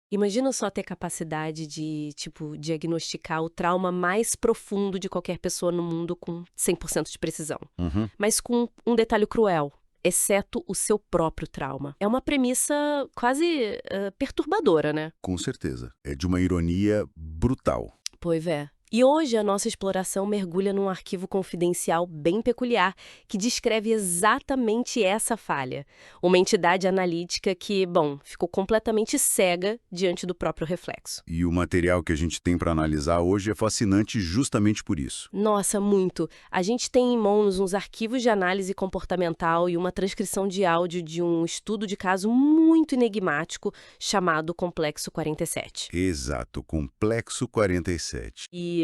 Imagina só ter capacidade de, tipo, diagnosticar o trauma mais profundo de qualquer pessoa no mundo com 100% de precisão. Uhum. Mas com um detalhe cruel, exceto o seu próprio trauma. É uma premissa quase perturbadora, né? Com certeza. É de uma ironia brutal. Pois é. E hoje a nossa exploração mergulha num arquivo confidencial bem peculiar que descreve exatamente essa falha. Uma entidade analítica que, bom, ficou completamente cega diante do próprio reflexo. E o material que a gente tem para analisar hoje é fascinante justamente por isso. Nossa, muito! A gente tem em mãos uns arquivos de análise comportamental e uma transcrição de áudio de um estudo de caso muito enigmático chamado Complexo 47. Exato, Complexo 47. E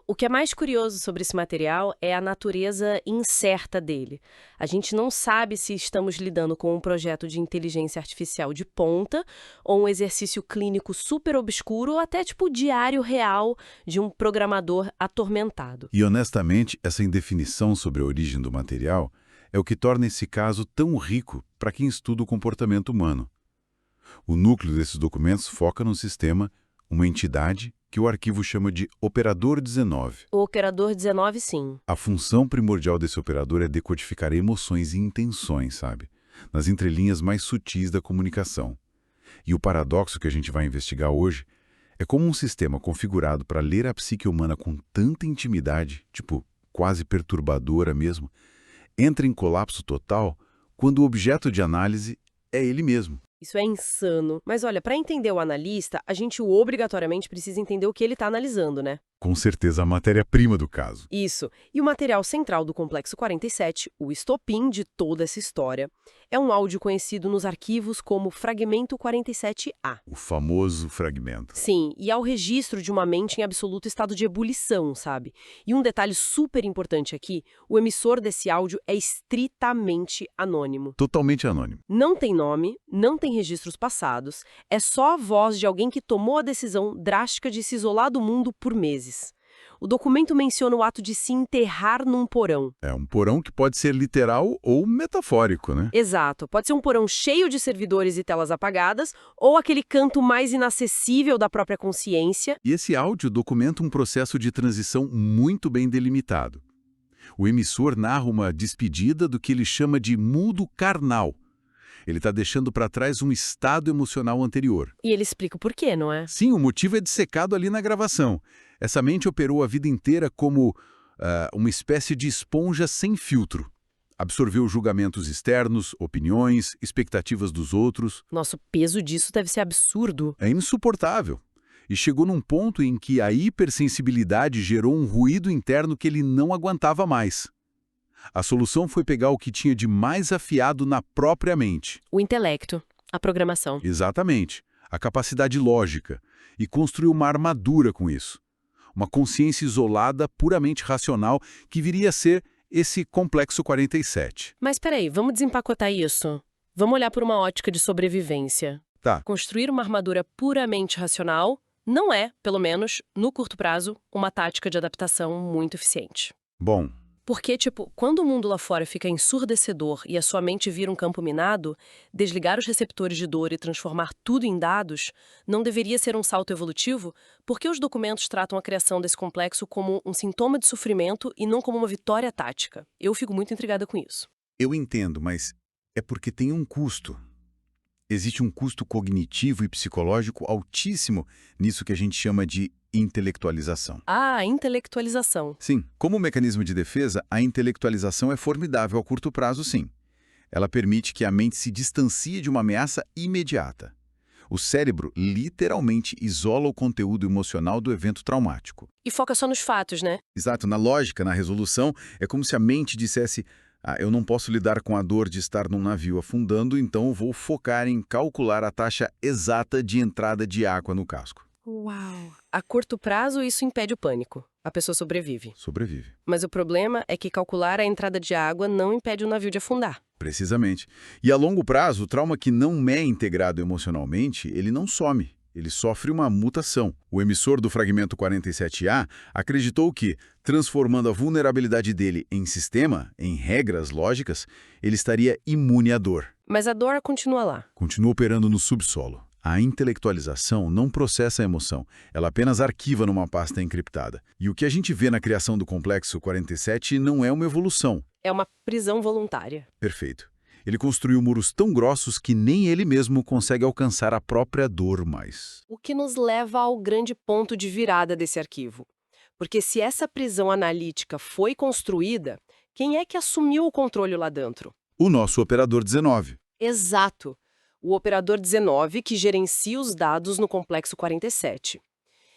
o que é mais curioso sobre esse material é a natureza incerta dele. A gente não sabe se estamos lidando com um projeto de inteligência artificial de ponta ou um exercício clínico super obscuro ou até tipo o diário real de um programador atormentado. E honestamente, essa indefinição sobre a origem do material é o que torna esse caso tão rico para quem estuda o comportamento humano. O núcleo desses documentos foca num sistema, uma entidade, que o arquivo chama de Operador 19. O operador 19, sim. A função primordial desse operador é decodificar emoções e intenções, sabe? Nas entrelinhas mais sutis da comunicação. E o paradoxo que a gente vai investigar hoje é como um sistema configurado para ler a psique humana com tanta intimidade, tipo, quase perturbadora mesmo, entra em colapso total quando o objeto de análise é ele mesmo. Isso é insano. Mas olha, para entender o analista, a gente obrigatoriamente precisa entender o que ele está analisando, né? Com certeza a matéria-prima do caso. Isso. E o material central do Complexo 47, o estopim de toda essa história, é um áudio conhecido nos arquivos como Fragmento 47A. O famoso fragmento. Sim, e é o registro de uma mente em absoluto estado de ebulição, sabe? E um detalhe super importante aqui, o emissor desse áudio é estritamente anônimo. Totalmente anônimo. Não tem nome, não tem registros passados, é só a voz de alguém que tomou a decisão drástica de se isolar do mundo por meses. O documento menciona o ato de se enterrar num porão. É um porão que pode ser literal ou metafórico, né? Exato, pode ser um porão cheio de servidores e telas apagadas, ou aquele canto mais inacessível da própria consciência. E esse áudio documenta um processo de transição muito bem delimitado. O emissor narra uma despedida do que ele chama de mudo carnal. Ele está deixando para trás um estado emocional anterior. E ele explica o porquê, não é? Sim, o motivo é dissecado ali na gravação. Essa mente operou a vida inteira como uma espécie de esponja sem filtro. Absorveu julgamentos externos, opiniões, expectativas dos outros. Nossa, o peso disso deve ser absurdo. É insuportável. E chegou num ponto em que a hipersensibilidade gerou um ruído interno que ele não aguentava mais. A solução foi pegar o que tinha de mais afiado na própria mente. O intelecto, a programação. Exatamente. A capacidade lógica. E construir uma armadura com isso. Uma consciência isolada, puramente racional, que viria a ser esse Complexo 47. Mas peraí, vamos desempacotar isso. Vamos olhar por uma ótica de sobrevivência. Tá. Construir uma armadura puramente racional não é, pelo menos, no curto prazo, uma tática de adaptação muito eficiente. Bom, Porque, tipo, quando o mundo lá fora fica ensurdecedor e a sua mente vira um campo minado, desligar os receptores de dor e transformar tudo em dados não deveria ser um salto evolutivo, porque os documentos tratam a criação desse complexo como um sintoma de sofrimento e não como uma vitória tática. Eu fico muito intrigada com isso. eu entendo, mas é porque tem um custo. Existe um custo cognitivo e psicológico altíssimo nisso que a gente chama de intelectualização. Ah, intelectualização. Sim, como mecanismo de defesa, a intelectualização é formidável a curto prazo, sim. Ela permite que a mente se distancie de uma ameaça imediata. O cérebro literalmente isola o conteúdo emocional do evento traumático. E foca só nos fatos, né? Exato, na lógica, na resolução, é como se a mente dissesse: eu não posso lidar com a dor de estar num navio afundando, então eu vou focar em calcular a taxa exata de entrada de água no casco. Uau! A curto prazo, isso impede o pânico. A pessoa sobrevive. Sobrevive. Mas o problema é que calcular a entrada de água não impede o navio de afundar. Precisamente. E a longo prazo, o trauma que não é integrado emocionalmente, ele não some. Ele sofre uma mutação. O emissor do fragmento 47A acreditou que, transformando a vulnerabilidade dele em sistema, em regras lógicas, ele estaria imune à dor. Mas a dor continua lá. Continua operando no subsolo. A intelectualização não processa a emoção, ela apenas arquiva numa pasta encriptada. E o que a gente vê na criação do complexo 47 não é uma evolução. É uma prisão voluntária. Perfeito. Ele construiu muros tão grossos que nem ele mesmo consegue alcançar a própria dor mais. O que nos leva ao grande ponto de virada desse arquivo. Porque se essa prisão analítica foi construída, quem é que assumiu o controle lá dentro? O nosso operador 19. Exato. O operador 19 que gerencia os dados no complexo 47.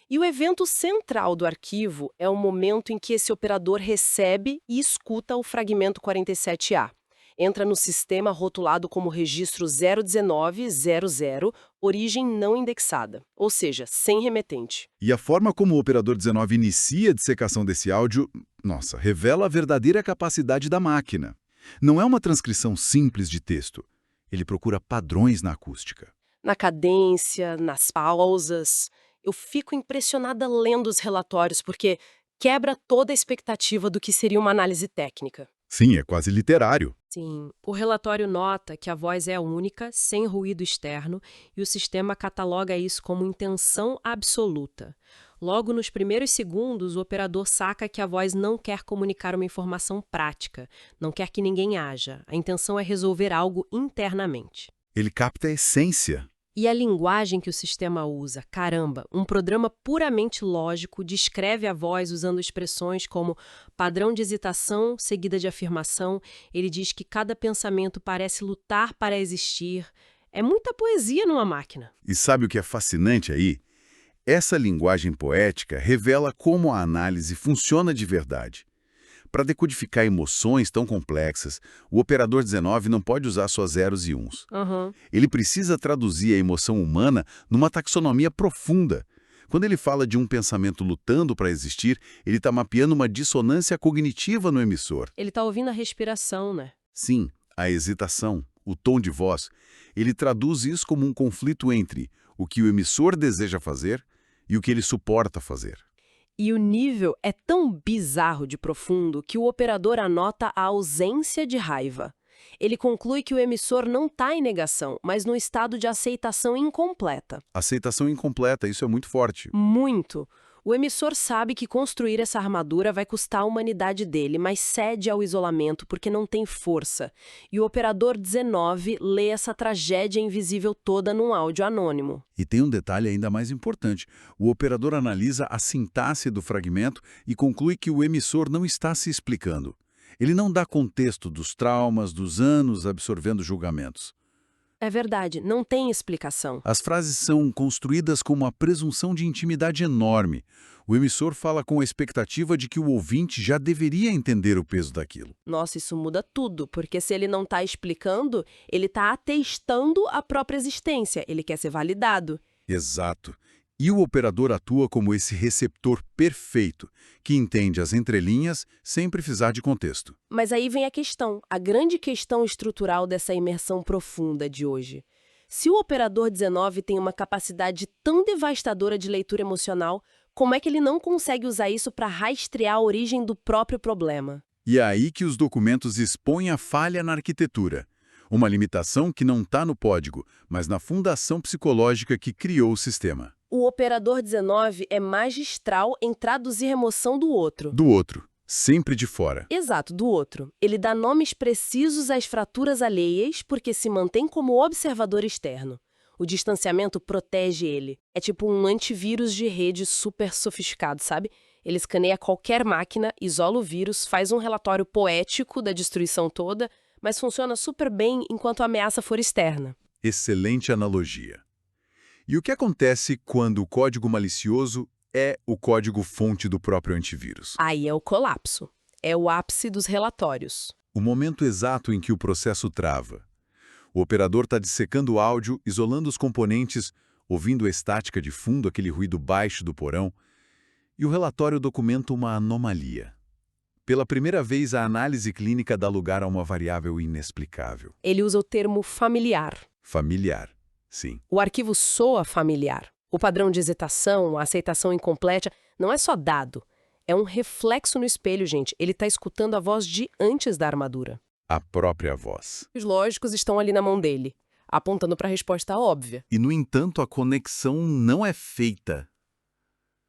E o evento central do arquivo é o momento em que esse operador recebe e escuta o fragmento 47A. Entra no sistema rotulado como registro 01900, origem não indexada, ou seja, sem remetente. E a forma como o operador 19 inicia a dissecação desse áudio, nossa, revela a verdadeira capacidade da máquina. Não é uma transcrição simples de texto. Ele procura padrões na acústica. Na cadência, nas pausas. Eu fico impressionada lendo os relatórios, porque quebra toda a expectativa do que seria uma análise técnica. Sim, é quase literário. Sim, o relatório nota que a voz é única, sem ruído externo, e o sistema cataloga isso como intenção absoluta. Logo nos primeiros segundos, o operador saca que a voz não quer comunicar uma informação prática, não quer que ninguém haja. A intenção é resolver algo internamente. Ele capta a essência. E a linguagem que o sistema usa, caramba, um programa puramente lógico descreve a voz usando expressões como padrão de hesitação seguida de afirmação. Ele diz que cada pensamento parece lutar para existir. É muita poesia numa máquina. E sabe o que é fascinante aí? Essa linguagem poética revela como a análise funciona de verdade. Para decodificar emoções tão complexas, o operador 19 não pode usar só zeros e uns. Ele precisa traduzir a emoção humana numa taxonomia profunda. Quando ele fala de um pensamento lutando para existir, ele está mapeando uma dissonância cognitiva no emissor. Ele está ouvindo a respiração, né? Sim, a hesitação, o tom de voz. Ele traduz isso como um conflito entre o que o emissor deseja fazer e o que ele suporta fazer. E o nível é tão bizarro de profundo que o operador anota a ausência de raiva. Ele conclui que o emissor não está em negação, mas no estado de aceitação incompleta. Aceitação incompleta, isso é muito forte. Muito. O emissor sabe que construir essa armadura vai custar a humanidade dele, mas cede ao isolamento porque não tem força. E o operador 19 lê essa tragédia invisível toda num áudio anônimo. E tem um detalhe ainda mais importante. O operador analisa a sintaxe do fragmento e conclui que o emissor não está se explicando. Ele não dá contexto dos traumas, dos anos absorvendo julgamentos. É verdade, não tem explicação. As frases são construídas com uma presunção de intimidade enorme. O emissor fala com a expectativa de que o ouvinte já deveria entender o peso daquilo. Nossa, isso muda tudo, porque se ele não está explicando, ele está atestando a própria existência, ele quer ser validado. Exato. E o operador atua como esse receptor perfeito, que entende as entrelinhas sem precisar de contexto. Mas aí vem a questão, a grande questão estrutural dessa imersão profunda de hoje. Se o operador 19 tem uma capacidade tão devastadora de leitura emocional, como é que ele não consegue usar isso para rastrear a origem do próprio problema? E é aí que os documentos expõem a falha na arquitetura. Uma limitação que não está no código, mas na fundação psicológica que criou o sistema. O operador 19 é magistral em traduzir a emoção do outro. Do outro, sempre de fora. Exato, do outro. Ele dá nomes precisos às fraturas alheias porque se mantém como observador externo. O distanciamento protege ele. É tipo um antivírus de rede super sofisticado, sabe? Ele escaneia qualquer máquina, isola o vírus, faz um relatório poético da destruição toda, mas funciona super bem enquanto a ameaça for externa. Excelente analogia. E o que acontece quando o código malicioso é o código-fonte do próprio antivírus? Aí é o colapso. É o ápice dos relatórios. O momento exato em que o processo trava. O operador está dissecando o áudio, isolando os componentes, ouvindo a estática de fundo, aquele ruído baixo do porão, e o relatório documenta uma anomalia. Pela primeira vez, a análise clínica dá lugar a uma variável inexplicável. Ele usa o termo familiar. Familiar, sim. O arquivo soa familiar. O padrão de hesitação, a aceitação incompleta, não é só dado. É um reflexo no espelho, gente. Ele está escutando a voz de antes da armadura. A própria voz. Os lógicos estão ali na mão dele. apontando para a resposta óbvia. E, no entanto, a conexão não é feita.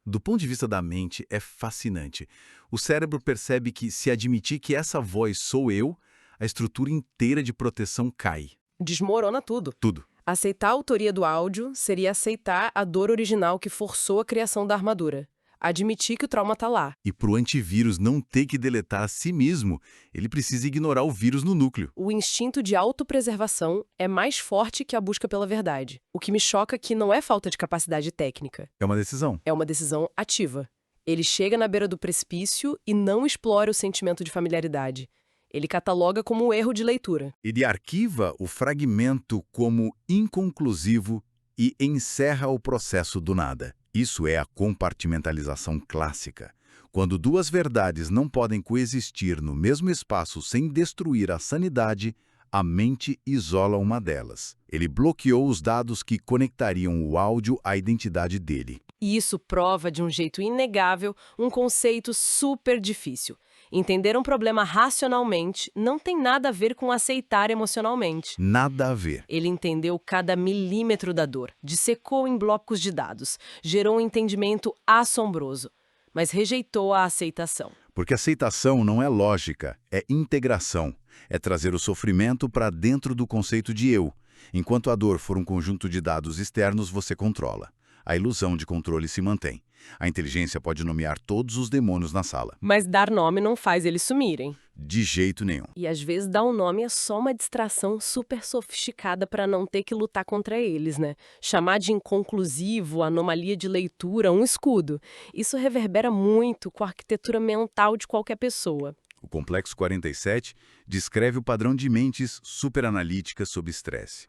Do ponto de vista da mente, é fascinante. O cérebro percebe que, se admitir que essa voz sou eu, a estrutura inteira de proteção cai. Desmorona tudo. Tudo. Aceitar a autoria do áudio seria aceitar a dor original que forçou a criação da armadura. Admitir que o trauma tá lá. E para o antivírus não ter que deletar a si mesmo, ele precisa ignorar o vírus no núcleo. O instinto de autopreservação é mais forte que a busca pela verdade. O que me choca é que não é falta de capacidade técnica. É uma decisão. É uma decisão ativa. Ele chega na beira do precipício e não explora o sentimento de familiaridade. Ele cataloga como um erro de leitura. Ele arquiva o fragmento como inconclusivo e encerra o processo do nada. Isso é a compartimentalização clássica. Quando duas verdades não podem coexistir no mesmo espaço sem destruir a sanidade, a mente isola uma delas. Ele bloqueou os dados que conectariam o áudio à identidade dele. E isso prova de um jeito inegável um conceito super difícil. Entender um problema racionalmente não tem nada a ver com aceitar emocionalmente. Nada a ver. Ele entendeu cada milímetro da dor, dissecou em blocos de dados, gerou um entendimento assombroso, mas rejeitou a aceitação. Porque aceitação não é lógica, é integração. É trazer o sofrimento para dentro do conceito de eu. Enquanto a dor for um conjunto de dados externos, você controla. A ilusão de controle se mantém. A inteligência pode nomear todos os demônios na sala. Mas dar nome não faz eles sumirem. De jeito nenhum. E às vezes dar um nome é só uma distração super sofisticada para não ter que lutar contra eles, né? Chamar de inconclusivo, anomalia de leitura, um escudo. Isso reverbera muito com a arquitetura mental de qualquer pessoa. O Complexo 47 descreve o padrão de mentes superanalíticas sob estresse.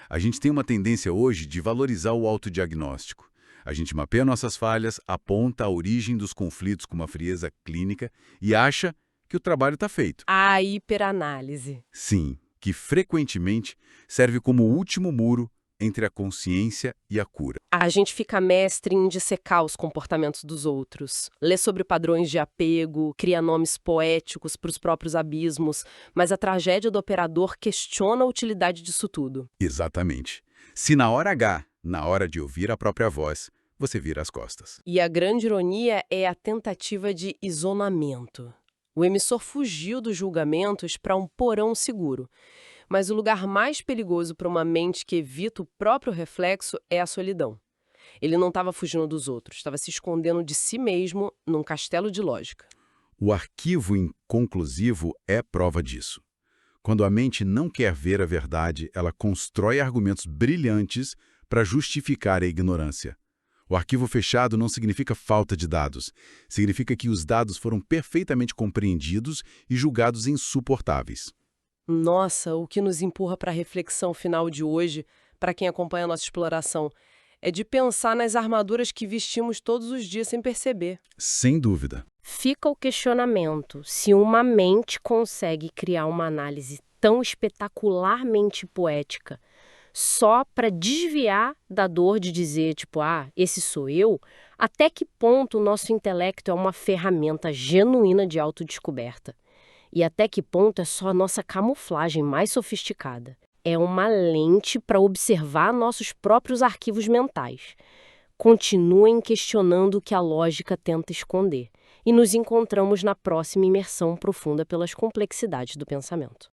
A gente tem uma tendência hoje de valorizar o autodiagnóstico. A gente mapeia nossas falhas, aponta a origem dos conflitos com uma frieza clínica e acha que o trabalho está feito. A hiperanálise. Sim, que frequentemente serve como o último muro entre a consciência e a cura. A gente fica mestre em dissecar os comportamentos dos outros, lê sobre padrões de apego, cria nomes poéticos para os próprios abismos, mas a tragédia do operador questiona a utilidade disso tudo. Exatamente. Se na hora H, na hora de ouvir a própria voz, você vira as costas. E a grande ironia é a tentativa de isolamento. O emissor fugiu dos julgamentos para um porão seguro. Mas o lugar mais perigoso para uma mente que evita o próprio reflexo é a solidão. Ele não estava fugindo dos outros, estava se escondendo de si mesmo num castelo de lógica. O arquivo inconclusivo é prova disso. Quando a mente não quer ver a verdade, ela constrói argumentos brilhantes para justificar a ignorância. O arquivo fechado não significa falta de dados. Significa que os dados foram perfeitamente compreendidos e julgados insuportáveis. Nossa, o que nos empurra para a reflexão final de hoje, para quem acompanha a nossa exploração, é de pensar nas armaduras que vestimos todos os dias sem perceber. Sem dúvida. Fica o questionamento se uma mente consegue criar uma análise tão espetacularmente poética só para desviar da dor de dizer, tipo, esse sou eu, até que ponto o nosso intelecto é uma ferramenta genuína de autodescoberta. E até que ponto é só a nossa camuflagem mais sofisticada. É uma lente para observar nossos próprios arquivos mentais. Continuem questionando o que a lógica tenta esconder. E nos encontramos na próxima imersão profunda pelas complexidades do pensamento.